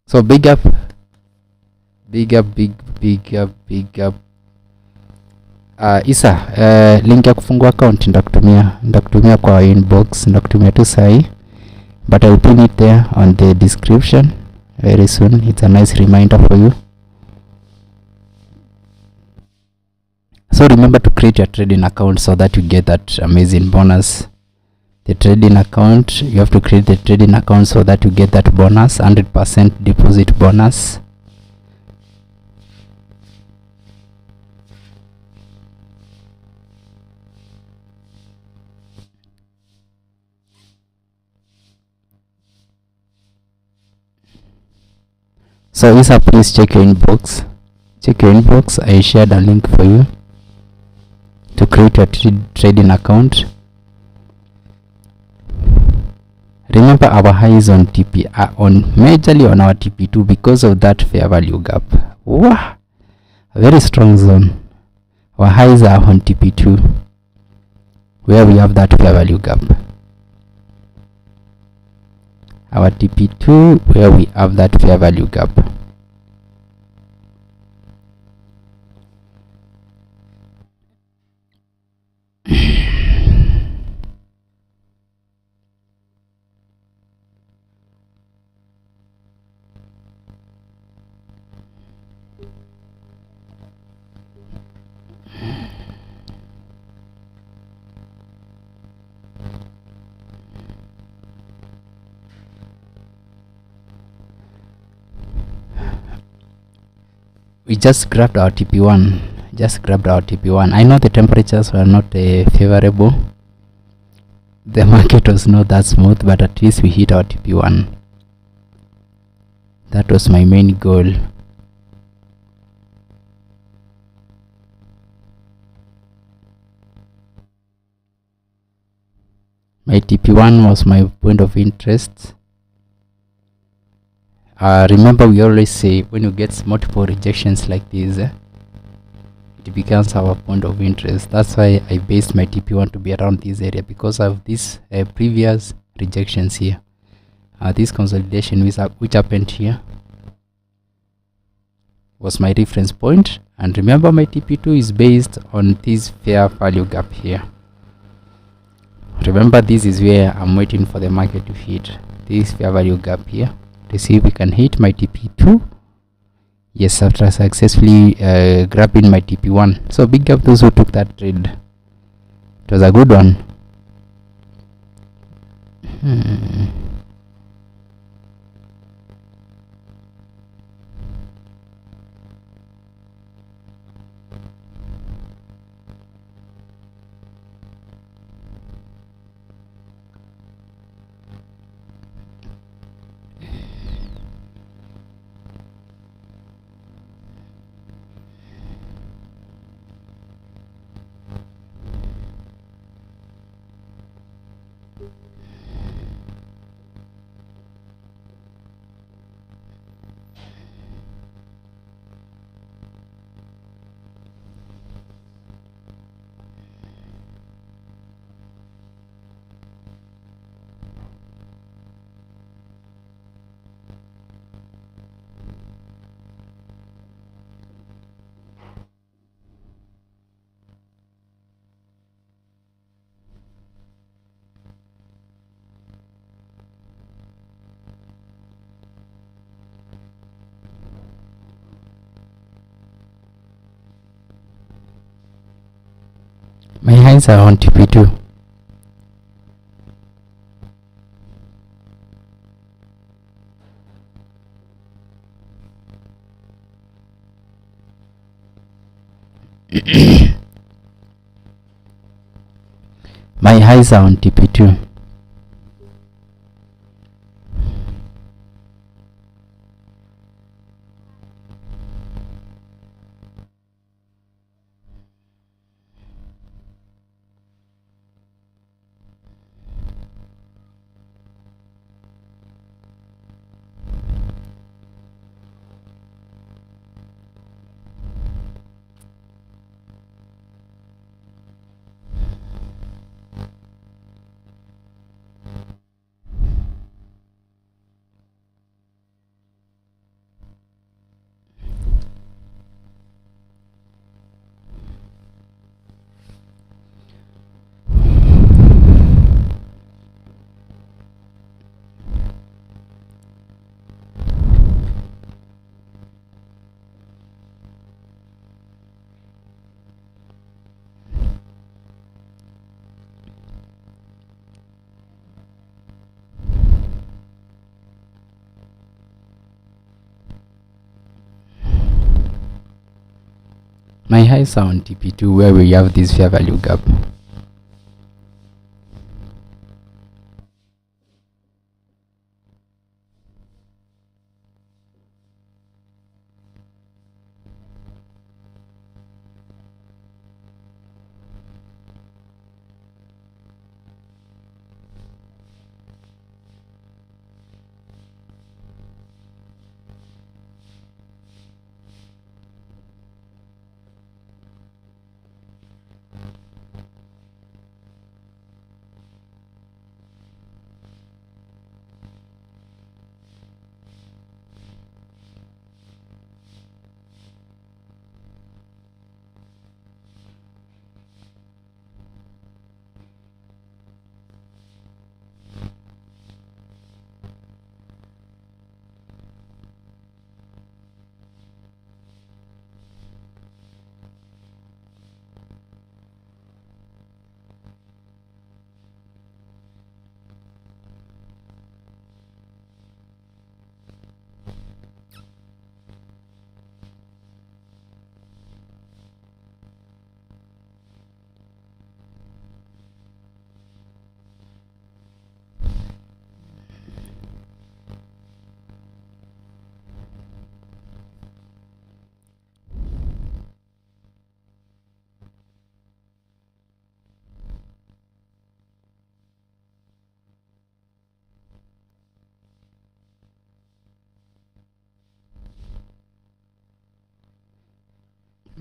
Speaker 1: So big up. Isa, link ya kufungua account ndakutumia kwa inbox, ndakutumia tu sahi, but I'll pin it there on the description very soon. It's a nice reminder for you. So remember to create your trading account so that you get that amazing bonus. The trading account, you have to create the trading account so that you get that bonus, 100% deposit bonus. So Isa, please check your inbox. Check your inbox. I shared a link for you to create your trading account. Remember our highs on TP are on majorly on our TP2 because of that fair value gap. Wow, a very strong zone. Our highs are on TP2 where we have that fair value gap. Our TP2 where we have that fair value gap. We just grabbed our TP1. I know the temperatures were not favorable. The market was not that smooth, but at least we hit our TP1. That was my main goal. My TP1 was my point of interest. Remember, we always say when you get multiple rejections like this, it becomes our point of interest. That's why I based my TP1 to be around this area, because of these previous rejections here. This consolidation which happened here was my reference point. And remember, my TP2 is based on this fair value gap here. Remember, this is where I'm waiting for the market to hit this fair value gap here to see if we can hit my TP2. Yes, after successfully grabbing my TP1. So big up those who took that trade. It was a good one. My highs are on TP2. My highs are on TP2. My highs are on TP2 where we have this fair value gap.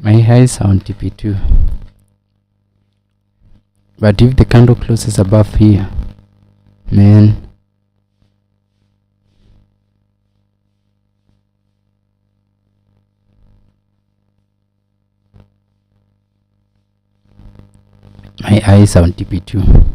Speaker 1: My highs are on TP2. But if the candle closes above here, man, my eyes are on TP2.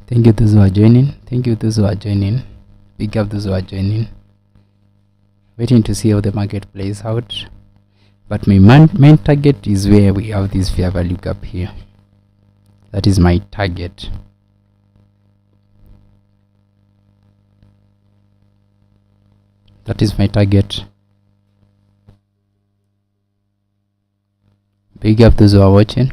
Speaker 1: Thank you those who are joining. Thank you those who are joining. Big up those who are joining. Waiting to see how the market plays out. But my main target is where we have this fair value gap here. That is my target. That is my target. Big up those who are watching.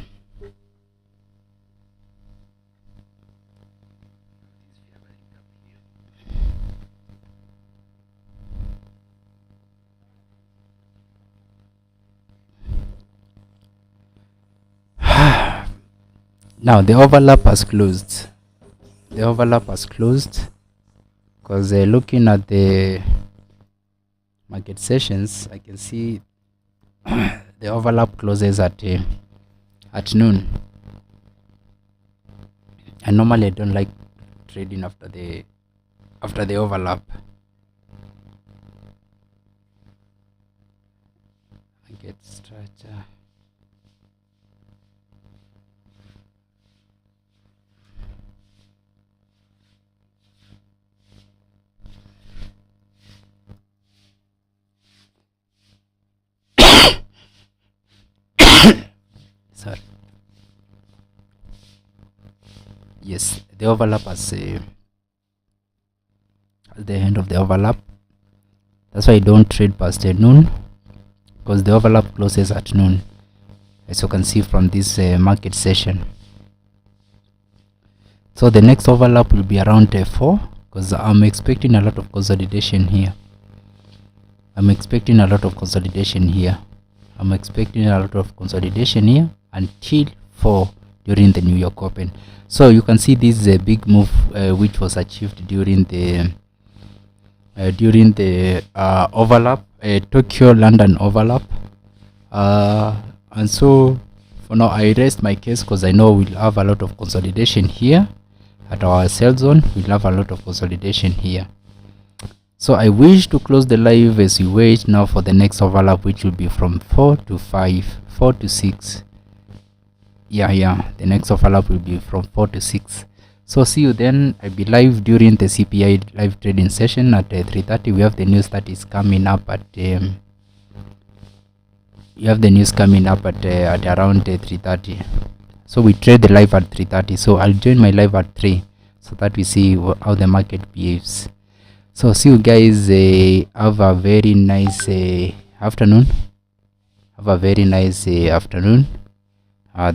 Speaker 1: Now the overlap has closed. The overlap has closed because looking at the market sessions, I can see the overlap closes at noon. And normally I don't like trading after the overlap. Market structure. Sorry. Yes, the overlap has at the end of the overlap. That's why I don't trade past noon, because the overlap closes at noon, as you can see from this market session. So the next overlap will be around 4, because I'm expecting a lot of consolidation here. I'm expecting a lot of consolidation here until 4 during the New York Open. So you can see this is a big move which was achieved during the overlap, Tokyo London overlap, and so for now I rest my case, because I know we'll have a lot of consolidation here at our sell zone. We'll have a lot of consolidation here. So I wish to close the live as we wait now for the next overlap, which will be from 4 to 5, 4 to 6. Yeah, the next overlap will be from 4 to 6. So see you then. I'll be live during the CPI live trading session at 3:30. We have the news that is coming up at around 3:30. So we trade the live at 3:30. So I'll join my live at 3, so that we see how the market behaves. So see you guys. Have a very nice afternoon.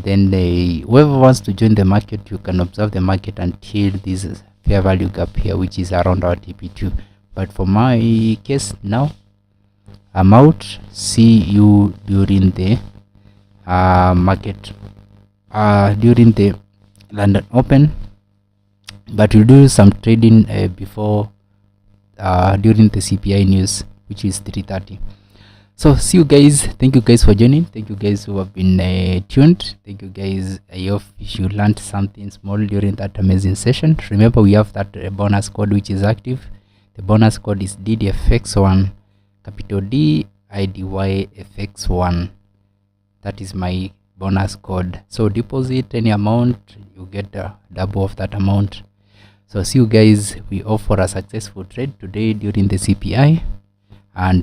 Speaker 1: Then whoever wants to join the market, you can observe the market until this fair value gap here, which is around our TP2. But for my case now, I'm out. See you during the market, during the London Open. But we'll do some trading before during the CPI news, which is 3:30. So see you guys. Thank you guys for joining. Thank you guys who have been tuned. Thank you guys. I hope you learned something small during that amazing session. Remember, we have that bonus code which is active. The bonus code is DidyFx1, capital DIDYFX1. That is my bonus code. So deposit any amount, you get double of that amount. So see you guys. We hope for a successful trade today during the CPI, and